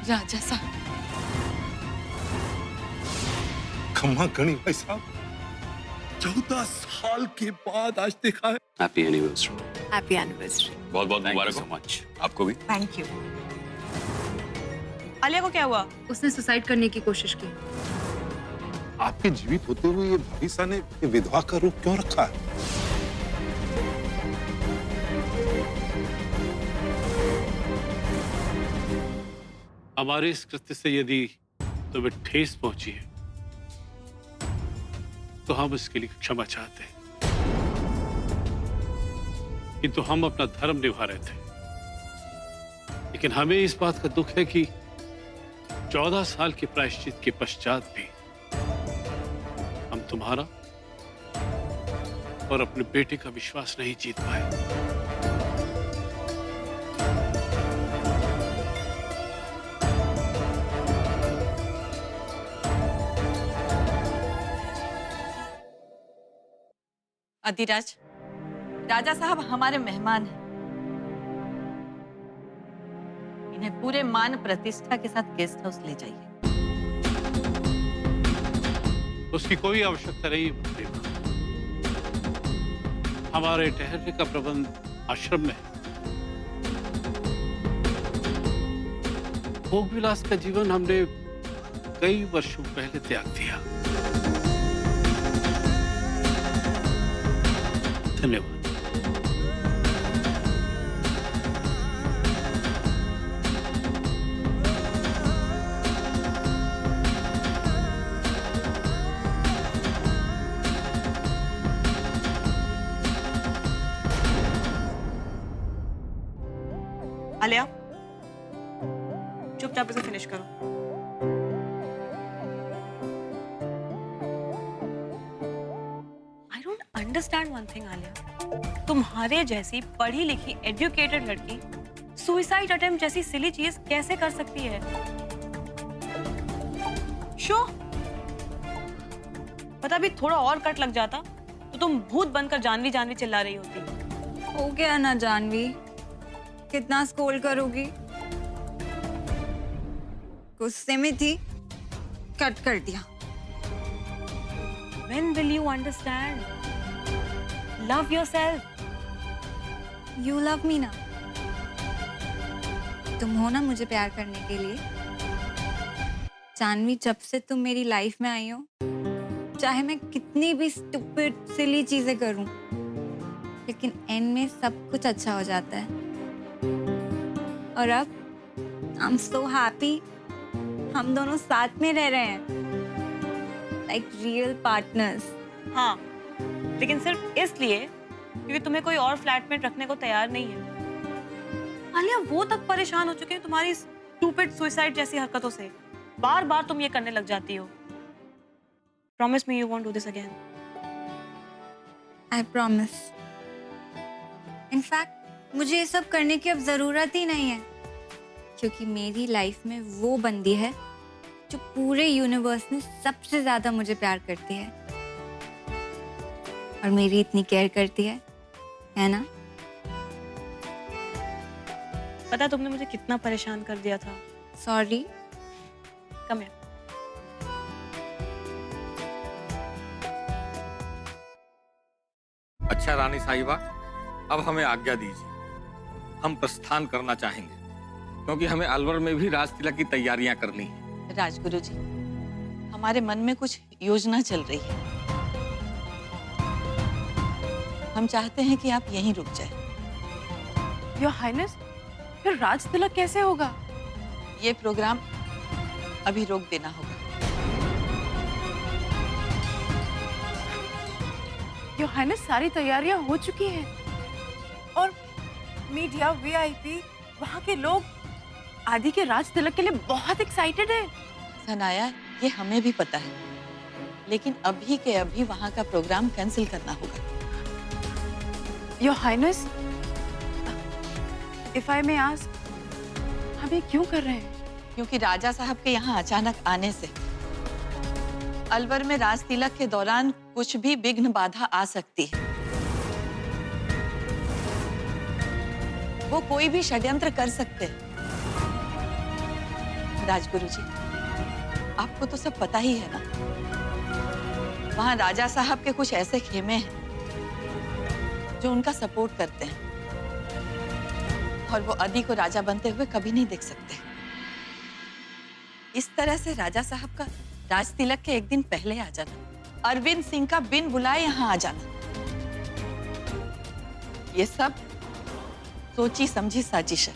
राजा साहब, खम्मा गणी भाई साहब, 14 साल के बाद आज देखा है। Happy anniversary. Happy anniversary. बहुत बहुत मुबारक हो। मच आपको भी। Thank you. आलिया को क्या हुआ? उसने सुसाइड करने की कोशिश की। आपके जीवित होते हुए ये भाई साहब ने ये विधवा का रूप क्यों रखा है? हमारे इस कृत्य से यदि तुम्हें ठेस पहुंची है तो हम इसके लिए क्षमा चाहते हैं, किंतु हम अपना धर्म निभा रहे थे। लेकिन हमें इस बात का दुख है कि 14 साल के प्रायश्चित के पश्चात भी हम तुम्हारा और अपने बेटे का विश्वास नहीं जीत पाए। अधिराज, राजा साहब हमारे मेहमान हैं। इन्हें पूरे मान प्रतिष्ठा के साथ गेस्ट हाउस ले जाइए। उसकी कोई आवश्यकता नहीं है। हमारे ठहरने का प्रबंध आश्रम में है। भोग विलास का जीवन हमने कई वर्षों पहले त्याग दिया। धन्यवाद। आलिया, चुपचाप इसे फिनिश करो। I don't understand one thing Alia, तुम्हारे जैसी पढ़ी लिखी एजुकेटेड लड़की सुसाइड अटेम्प्ट जैसी सिली चीज कैसे कर सकती है? शो पता भी थोड़ा और कट लग जाता तो तुम भूत बनकर जानवी जानवी चिल्ला रही होती। हो गया ना जानवी, कितना स्कोल करोगी? गुस्से में थी, कट कर दिया। When will you understand? Love yourself. You love me ना? तुम हो ना मुझे प्यार करने के लिए। जानवी, जब से तुम मेरी लाइफ में आई हो, चाहे मैं कितनी भी स्टूपिड सिली चीजें करूं, लेकिन एंड में सब कुछ अच्छा हो जाता है। और अब आई एम सो हैप्पी, हम दोनों साथ में रह रहे हैं, लाइक रियल पार्टनर्स। हाँ, लेकिन सिर्फ इसलिए क्योंकि तुम्हें कोई और फ्लैटमेट रखने को तैयार नहीं है। आलिया वो तक परेशान हो चुके हैं तुम्हारी स्टूपिड सुसाइड जैसी हरकतों से। बार बार तुम ये करने लग जाती हो। Promise me you won't do this again. I promise. In fact मुझे ये सब करने की अब जरूरत ही नहीं है, क्योंकि मेरी लाइफ में वो बंदी है जो पूरे यूनिवर्स में सबसे ज्यादा मुझे प्यार करती है और मेरी इतनी केयर करती है ना? पता तुमने मुझे कितना परेशान कर दिया था। सॉरी। Come here. अच्छा रानी साहिबा, अब हमें आज्ञा दीजिए, हम प्रस्थान करना चाहेंगे क्योंकि हमें अलवर में भी राज तिलक की तैयारियां करनी है। राजगुरु जी, हमारे मन में कुछ योजना चल रही है। हम चाहते हैं कि आप यहीं रुक जाएं। योर हाइनेस, फिर राज तिलक कैसे होगा? ये प्रोग्राम अभी रोक देना होगा। योर हाइनेस, सारी तैयारियां हो चुकी हैं और मीडिया, वीआईपी, वहाँ के लोग आदि के राज तिलक के लिए बहुत एक्साइटेड है। सनाया, ये हमें भी पता है, लेकिन अभी के अभी वहाँ का प्रोग्राम कैंसिल करना होगा। Your highness, if I may ask, हम ये क्यों कर रहे हैं? क्योंकि राजा साहब के यहाँ अचानक आने से अलवर में राज तिलक के दौरान कुछ भी विघ्न बाधा आ सकती है। वो कोई भी षड्यंत्र कर सकते हैं। राजगुरु जी, आपको तो सब पता ही है ना, वहां राजा साहब के कुछ ऐसे खेमे हैं जो उनका सपोर्ट करते हैं और वो अदी को राजा बनते हुए कभी नहीं देख सकते। इस तरह से राजा साहब का राज तिलक के एक दिन पहले आ जाना, अरविंद सिंह का बिन बुलाए यहाँ आ जाना, ये सब सोची समझी साजिश है।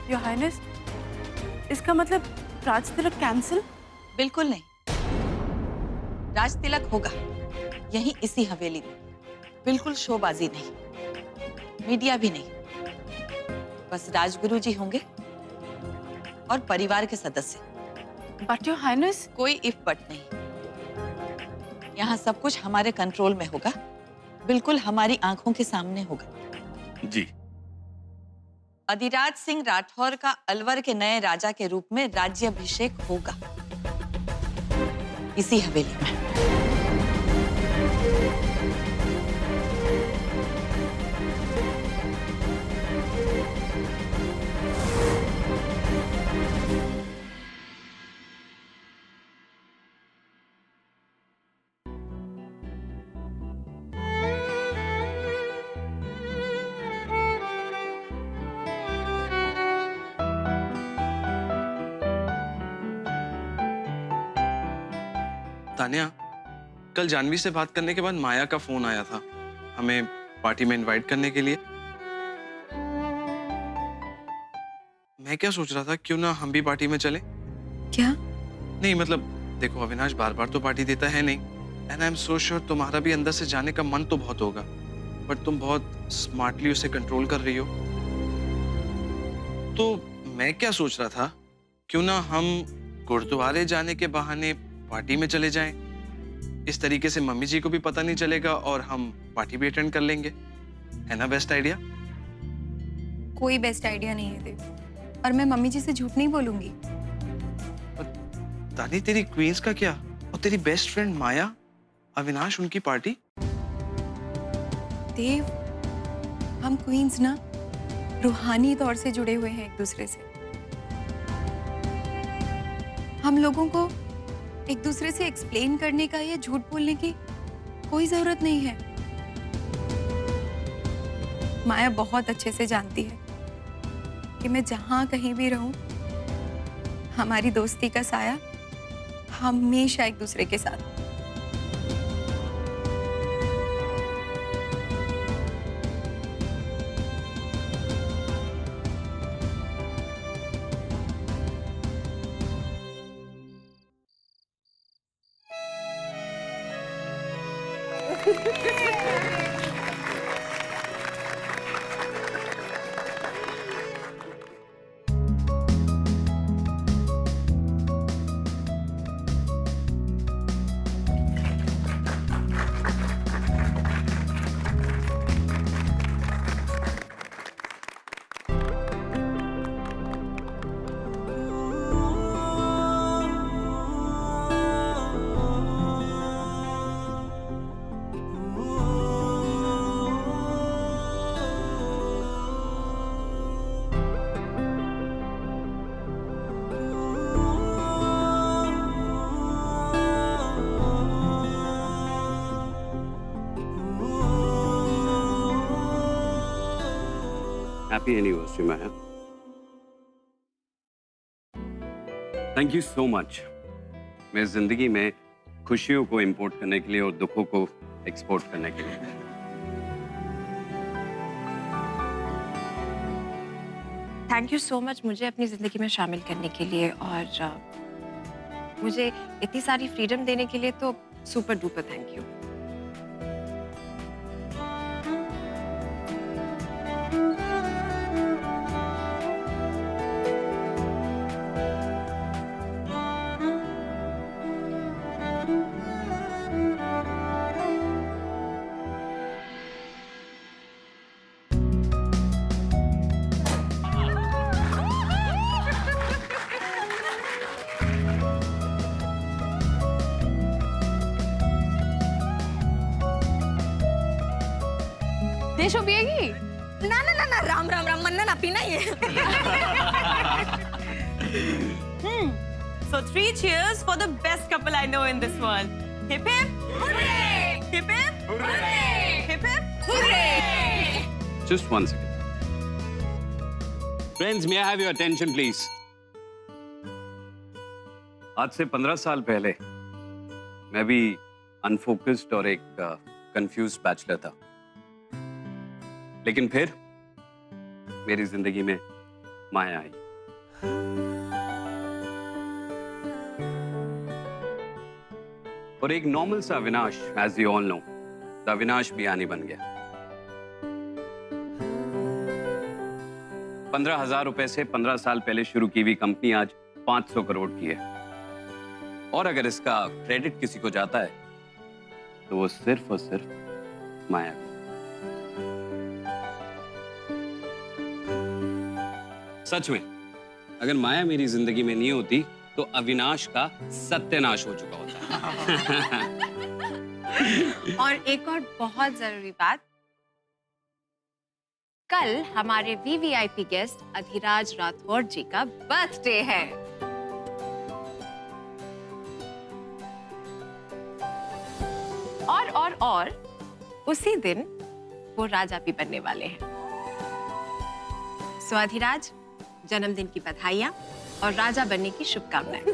योर हाइनेस, इसका मतलब राज तिलक कैंसिल? बिल्कुल नहीं, राज तिलक होगा यहीं इसी हवेली में, बिल्कुल शोबाजी नहीं, मीडिया भी नहीं, बस राजगुरु जी होंगे और परिवार के सदस्य। बट योर हाइनेस, कोई इफ बट नहीं, यहाँ सब कुछ हमारे कंट्रोल में होगा, बिल्कुल हमारी आंखों के सामने होगा। जी। अधिराज सिंह राठौर का अलवर के नए राजा के रूप में राज्याभिषेक होगा इसी हवेली में। तान्या, कल जानवी से बात करने के बाद माया का फोन आया था हमें पार्टी में इनवाइट करने के लिए। मैं क्या सोच रहा था, क्यों ना हम भी पार्टी में चले? क्या? नहीं मतलब देखो, अविनाश बार बार तो पार्टी देता है नहीं, and I am so sure तुम्हारा भी अंदर से जाने का मन तो बहुत होगा, बट तुम बहुत स्मार्टली उसे कंट्रोल कर रही हो। तो मैं क्या सोच रहा था, क्यों ना हम गुरुद्वारे जाने के बहाने पार्टी में चले जाएं। इस तरीके से मम्मी जी को भी पता नहीं चलेगा और हम पार्टी भी अटेंड कर लेंगे, है ना बेस्ट आइडिया? कोई बेस्ट आइडिया नहीं है देव, और मैं मम्मी जी से झूठ नहीं बोलूंगी। दादी, तेरी क्वींस का क्या, और तेरी बेस्ट फ्रेंड माया, अविनाश, उनकी पार्टी? देव, हम क्वींस ना रूहानी तौर से जुड़े हुए हैं एक दूसरे से। हम लोगों को एक दूसरे से एक्सप्लेन करने का या झूठ बोलने की कोई जरूरत नहीं है। माया बहुत अच्छे से जानती है कि मैं जहां कहीं भी रहूं, हमारी दोस्ती का साया हमेशा एक दूसरे के साथ। Happy anniversary Maya. Thank you so much मेरी जिंदगी में खुशियों को इंपोर्ट करने के लिए और दुखों को एक्सपोर्ट करने के लिए। थैंक यू सो मच मुझे अपनी ज़िंदगी में शामिल करने के लिए और मुझे इतनी सारी फ्रीडम देने के लिए तो सुपर डुपर थैंक यू। देशो पिएगी? ना ना ना ना, राम राम राम, मन्ना ना पीना ये। So 3 cheers for the best couple I know in this world. Hip hip hooray! Hip hip hooray! Hip hip hooray! Just 1 second. Friends, may I have your attention, please? आज से 15 साल पहले मैं भी अनफोकस्ड और एक कंफ्यूज बैचलर था, लेकिन फिर मेरी जिंदगी में माया आई। और एक नॉर्मल सा Avinash, as you all know, the Avinash Biyani बन गया। 15,000 रुपए से 15 साल पहले शुरू की हुई कंपनी आज 500 करोड़ की है। और अगर इसका क्रेडिट किसी को जाता है तो वो सिर्फ और सिर्फ माया को। सच में अगर माया मेरी जिंदगी में नहीं होती तो अविनाश का सत्यानाश हो चुका होता। और एक और बहुत जरूरी बात, कल हमारे वीवीआईपी गेस्ट अधिराज राठौर जी का बर्थडे है। और उसी दिन वो राजा भी बनने वाले हैं। सो अधिराज, जन्मदिन की बधाइयां और राजा बनने की शुभकामनाएं।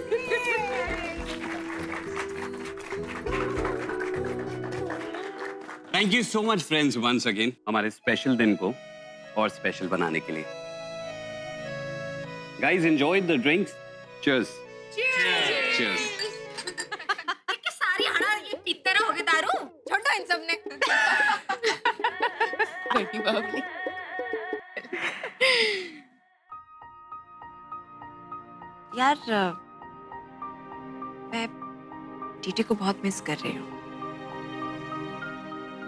Thank you so much friends once again हमारे स्पेशल दिन को और स्पेशल बनाने के लिए। Guys enjoy the drinks. Cheers. Cheers. सारी हड़ा ये पीते रहोगे दारू, छोड़ो इन सब ने। यार, मैं टीटी को बहुत मिस कर रही हूँ।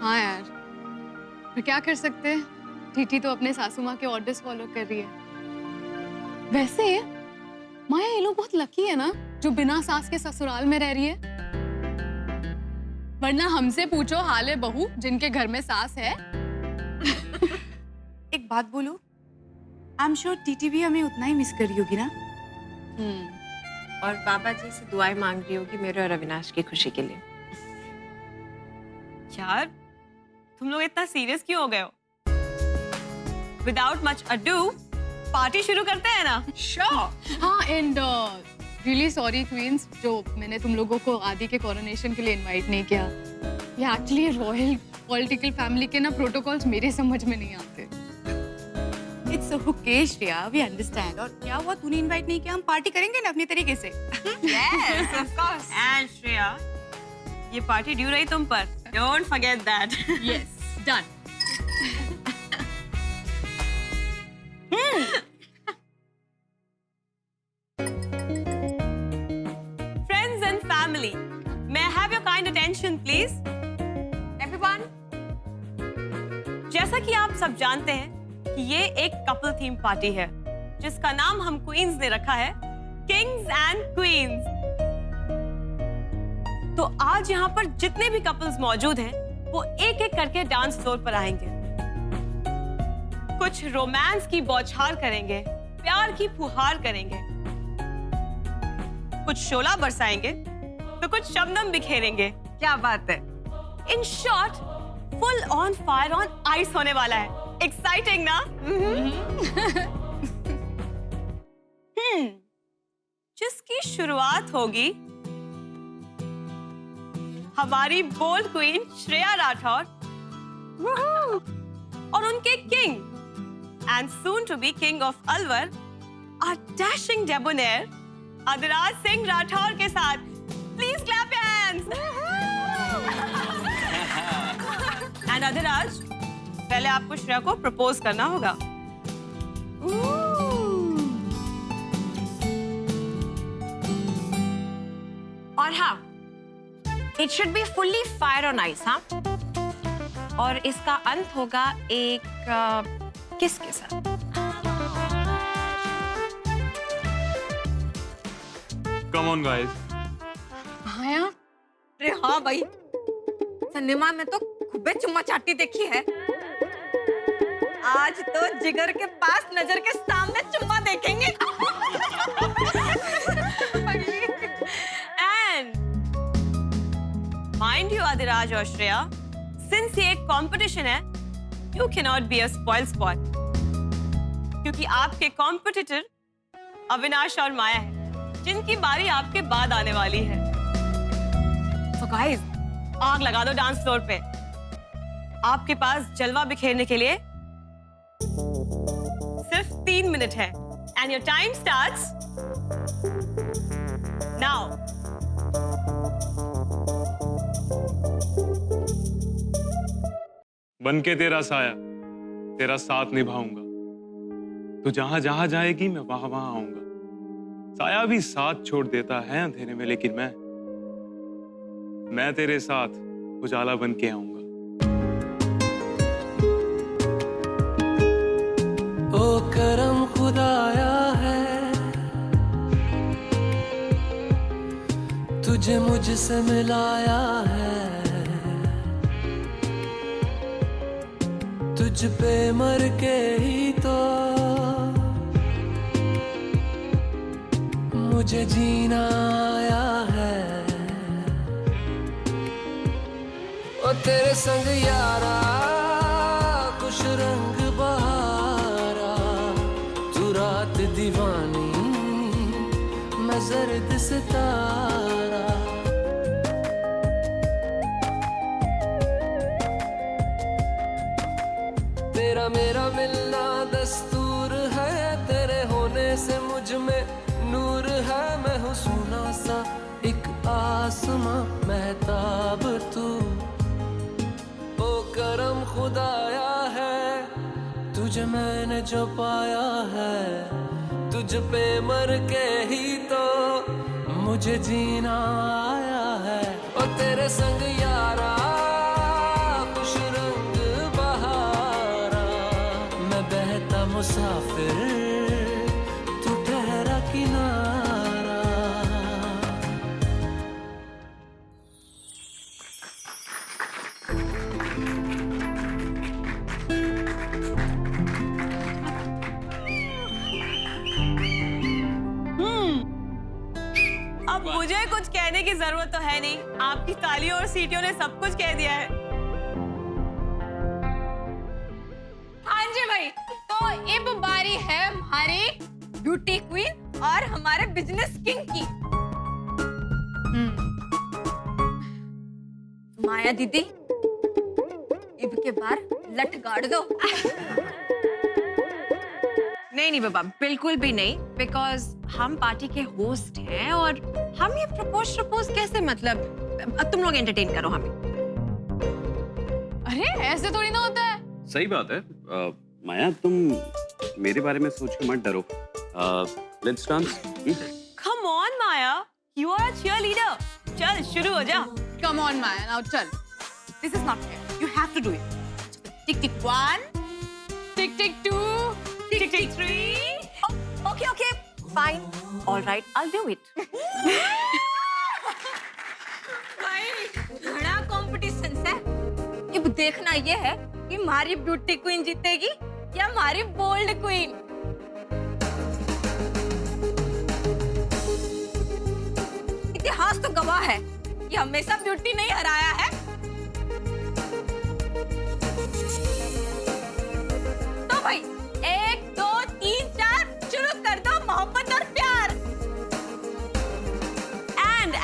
हाँ यार, पर क्या कर सकते हैं? टीटी तो अपने सासू माँ के ऑर्डर्स फॉलो कर रही है। वैसे माया, ये लोग बहुत लकी है ना जो बिना सास के ससुराल में रह रही है। वरना हमसे पूछो हाले बहू जिनके घर में सास है। एक बात बोलूं, आई एम श्योर टीटी भी हमें उतना ही मिस कर रही होगी ना। और बाबा जी से दुआएं मांग रही होगी मेरे और अविनाश की खुशी के लिए। यार, तुम लोग इतना सीरियस क्यों हो गए हो? विदाउट मच अडू पार्टी शुरू करते हैं ना? श्योर। हाँ, एंड रियली सॉरी क्वींस, जो मैंने तुम लोगों को आदि के कोरोनेशन के लिए इनवाइट नहीं किया। ये एक्चुअली रॉयल पॉलिटिकल फैमिली के ना प्रोटोकॉल्स मेरे समझ में नहीं आते। It's okay Shreya, we understand. और क्या हुआ, तूने इनवाइट नहीं किया? हम पार्टी करेंगे ना अपने तरीके से। Yes, of course. And Shreya, ये पार्टी ड्यू रही तुम पर। Don't forget that. Yes, done. Friends and family, may I have your kind attention, please? Everyone. जैसा कि आप सब जानते हैं कि ये एक कपल थीम पार्टी है जिसका नाम हम क्वींस ने रखा है किंग्स एंड क्वींस। तो आज यहाँ पर जितने भी कपल्स मौजूद हैं वो एक एक करके डांस फ्लोर पर आएंगे। कुछ रोमांस की बौछार करेंगे, प्यार की फुहार करेंगे, कुछ शोला बरसाएंगे तो कुछ शबनम बिखेरेंगे। क्या बात है! In short, full on fire on ice होने वाला है। एक्साइटिंग ना? जिसकी शुरुआत होगी हमारी बोल्ड क्वीन श्रेया राठौर और उनके king and soon to be king of Alwar, our dashing debonair Adhiraj Singh Rathore के साथ। Please clap your hands. And Adhiraj, पहले आपको श्रेया को प्रपोज करना होगा। और हाँ, it should be fully fire on ice. हाँ, और इसका अंत होगा एक किस के साथ। Come on guys. माया, अरे हाँ भाई, सिनेमा में तो खूबे चुम्मा चाटी देखी है, आज तो जिगर के पास नजर के सामने चुम्मा देखेंगे। राज और श्रेया, सिंस ये एक कंपटीशन है, you can not be a spoil spot, क्योंकि आपके कॉम्पिटिटर अविनाश और माया है, जिनकी बारी आपके बाद आने वाली है। So guys, आग लगा दो डांस फ्लोर पे। आपके पास जलवा बिखेरने के लिए सिर्फ 3 मिनट है, and your time starts now. बन के तेरा साया, तेरा साथ निभाऊंगा। तू जहां जहां जाएगी मैं वहां वहां आऊंगा। साया भी साथ छोड़ देता है अंधेरे में, लेकिन मैं तेरे साथ उजाला बन के आऊंगा। ओ करम खुदाया है, तुझे मुझसे मिलाया है, तुझ पे मर के ही तो मुझे जीना आया है। ओ तेरे संग यारा खुश रंग बहारा, तू रात दीवानी मैं जर्द सितारा। तेरा मेरा मिलना दस्तूर है, तेरे होने से मुझ में नूर है। मैं हूँ सोना सा एक आसमां महताब तू, ओ करम खुदाया है, तुझे मैंने जो पाया है, तुझ पे मर के ही तो मुझे जीना आया है। ओ तेरे संग यारा खुश रंग बहारा, मैं बहता मुसाफिर तू ठहरा किनारा। अब मुझे कुछ कहने की जरूरत तो है नहीं, आपकी तालियों और सीटियों ने सब कुछ कह दिया है। हाँ जी भाई, तो अब बारी है हमारी ब्यूटी क्वीन और हमारे बिजनेस किंग की। माया दीदी, इब के बार लठ गाड़ दो। नहीं बाबा, बिल्कुल भी नहीं, बिकॉज हम पार्टी के होस्ट हैं और हम ये प्रपोज कैसे, मतलब तुम लोग एंटरटेन करो हमें। अरे ऐसे थोड़ी ना होता है। सही बात है। माया, तुम मेरे बारे में सोच के मत डरो। Let's dance. Come on Maya, you are a cheerleader. चल शुरू हो जा। कम ऑन माया, नाउ चल। This is not fair, you have to do it. Tick tick 1, tick tick 2, tick tick 3। Okay okay fine, alright, I will do it. भाई बड़ा competition है। अब देखना ये है कि हमारी ब्यूटी क्वीन जीतेगी या हमारी बोल्ड क्वीन। इतिहास तो गवाह है कि हमेशा ब्यूटी नहीं हराया है। तो भाई 1 2 3 4 शुरू कर दो मोहब्बत और प्यार। एंड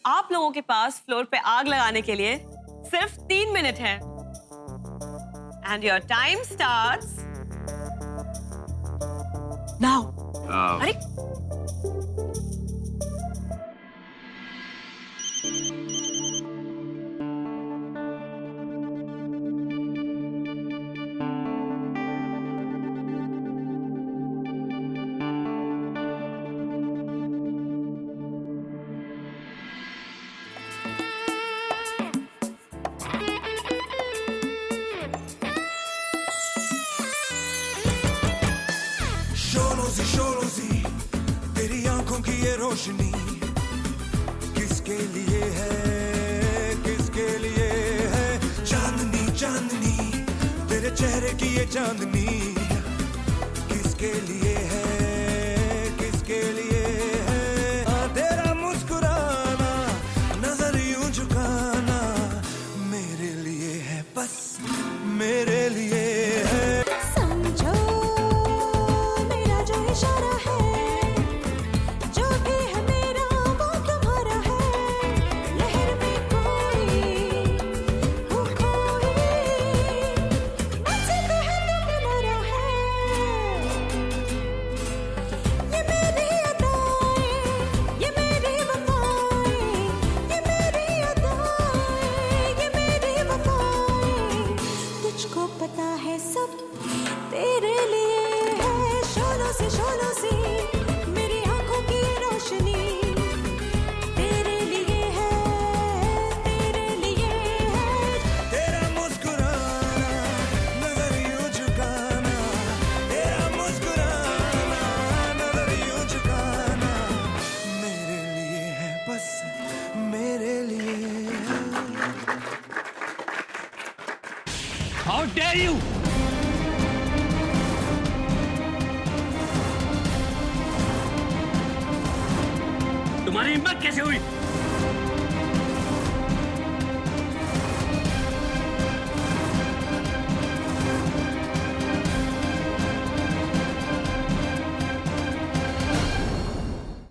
आप लोगों के पास फ्लोर पे आग लगाने के लिए सिर्फ 3 मिनट है, and your time starts now. अरे शोलोजी तेरी आंखों की ये रोशनी किसके लिए है, किसके लिए है? चांदनी चांदनी तेरे चेहरे की ये चांदनी किसके लिए है, किसके लिए है? तेरा मुस्कुराना नजर यूं शोलों से मेरी आंखों की ये रोशनी तेरे लिए है, तेरे लिए है। तेरा मुस्कुराना, नजर यूं झुकाना, तेरा मुस्कुराना, नजर यूं झुकाना, मेरे लिए है, बस मेरे लिए है। How dare you? तुम्हारी हिम्मत कैसे हुई?